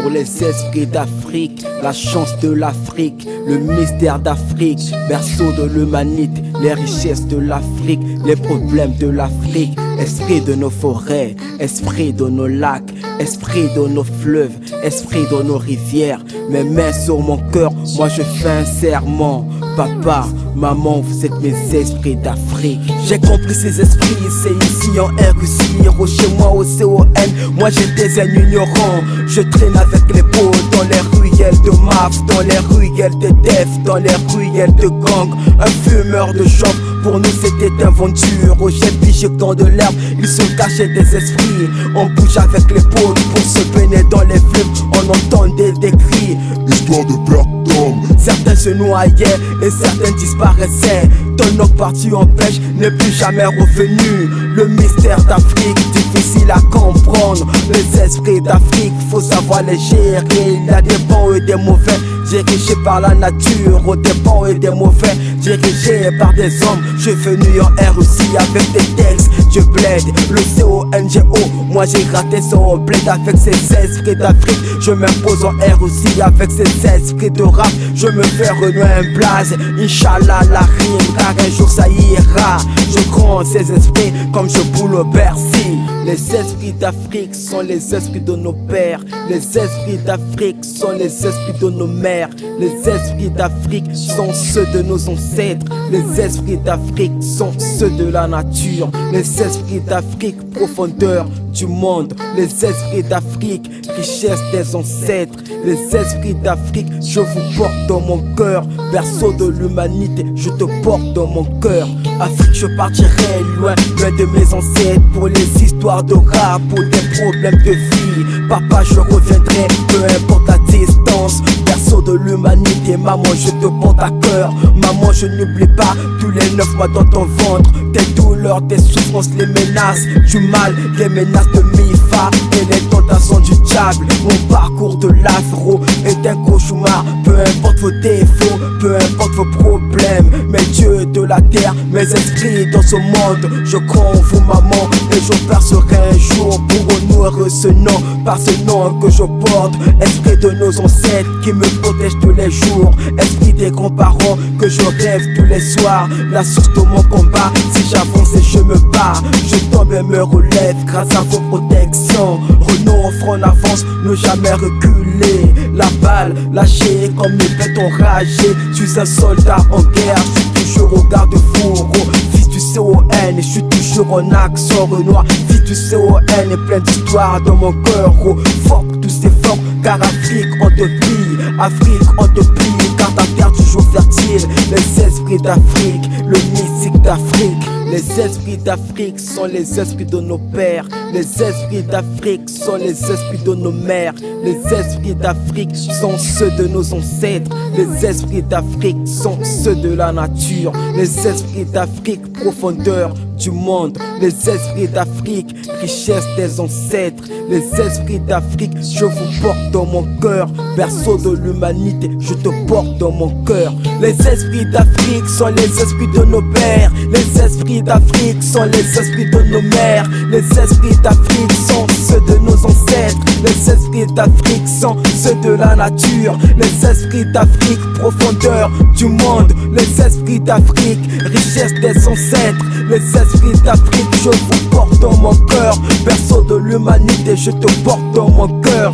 pour les esprits d'Afrique, la chance de l'Afrique, le mystère d'Afrique, berceau de l'humanité, les richesses de l'Afrique, les problèmes de l'Afrique. Esprit de nos forêts, esprit de nos lacs, esprit de nos fleuves, esprit de nos rivières. Mes mains sur mon cœur, moi je fais un serment. Papa, maman, vous êtes mes esprits d'Afrique. J'ai compris ces esprits, c'est ici en R.U.C. Chez moi au CON, moi j'étais un ignorant. Je traîne avec les potes dans les ruelles de MAF, dans les ruelles de DEF, dans les ruelles de gang. Un fumeur de chambre, pour nous c'était une aventure. Au jet pigeons de l'herbe, ils se cachaient des esprits. On bouge avec les potes pour se baigner dans les fleuves. On entendait des cris, histoire de perte d'homme. Certains se noyaient et certains disparaissaient. Ton autre parti en pêche n'est plus jamais revenu. Le mystère d'Afrique, difficile à comprendre. Les esprits d'Afrique, faut savoir les gérer. Il y a des bons et des mauvais, dirigés par la nature. Des bons et des mauvais, dirigés par des hommes. Je suis venu en R.U.C. avec des textes, je blaide le CONGO. Moi j'ai raté son bled avec ces esprits d'Afrique. Je m'impose en R.U.C. avec ces esprits de rap. Je me fais renouer un blaze, Inch'Allah la rime, car un jour ça ira. Je crois en ces esprits comme je boule au Bercy. Les esprits d'Afrique sont les esprits de nos pères. Les esprits d'Afrique sont les esprits de nos mères. Les esprits d'Afrique sont ceux de nos ancêtres. Les esprits d'Afrique sont ceux de la nature. Les esprits d'Afrique, profondeur du monde. Les esprits d'Afrique, richesse des ancêtres. Les esprits d'Afrique, je vous porte dans mon cœur. Berceau de l'humanité, je te porte dans mon cœur. Afrique, je partirai loin, loin de mes ancêtres. Pour les histoires de rap, pour des problèmes de vie. Papa, je reviendrai, peu importe la distance. Berceau de l'humanité, maman, je te porte à cœur. Maman, je n'oublie pas tous les 9 mois dans ton ventre. Tes douleurs, tes souffrances, les menaces du mal, les menaces de Mifa et les tentations du diable. Mon parcours de l'afro est un cauchemar. Peu importe vos défauts, peu importe vos problèmes. Mes dieux de la terre, mes esprits dans ce monde. Je crois en vous maman et je percerai un jour pour honorer ce nom, par ce nom que je porte. Esprit de nos ancêtres qui me protège tous les jours. Esprit des grands-parents que je rêve tous les soirs. La source de mon combat, si j'avance et je me bats, je tombe et me relève grâce à vos protections. Renault en front en avance, ne jamais reculer. La balle lâchée comme les bêtes enragées. Je suis un soldat en guerre, je suis toujours au garde-four. Fils du CON, je suis toujours en action. Renoir, fils du CON et plein d'histoires dans mon cœur. Fort pour tous ces forts, car Afrique on te prie. Afrique on te prie, car ta terre toujours fertile. Les esprits d'Afrique, le mystique d'Afrique. Les esprits d'Afrique sont les esprits de nos pères. Les esprits d'Afrique sont les esprits de nos mères. Les esprits d'Afrique sont ceux de nos ancêtres. Les esprits d'Afrique sont ceux de la nature. Les esprits d'Afrique, profondeur du monde. Les esprits d'Afrique, richesse des ancêtres. Les esprits d'Afrique, je vous porte dans mon cœur. Berceau de l'humanité, je te porte dans mon cœur. Les esprits d'Afrique sont les esprits de nos pères. Les esprits d'Afrique sont les esprits de nos mères. Les esprits d'Afrique sont ceux de nos ancêtres. Les esprits d'Afrique sont ceux de la nature. Les esprits d'Afrique, profondeur du monde. Les esprits d'Afrique, richesse des ancêtres. Les esprits d'Afrique, je vous porte dans mon cœur. Berceau de l'humanité, je te porte dans mon cœur.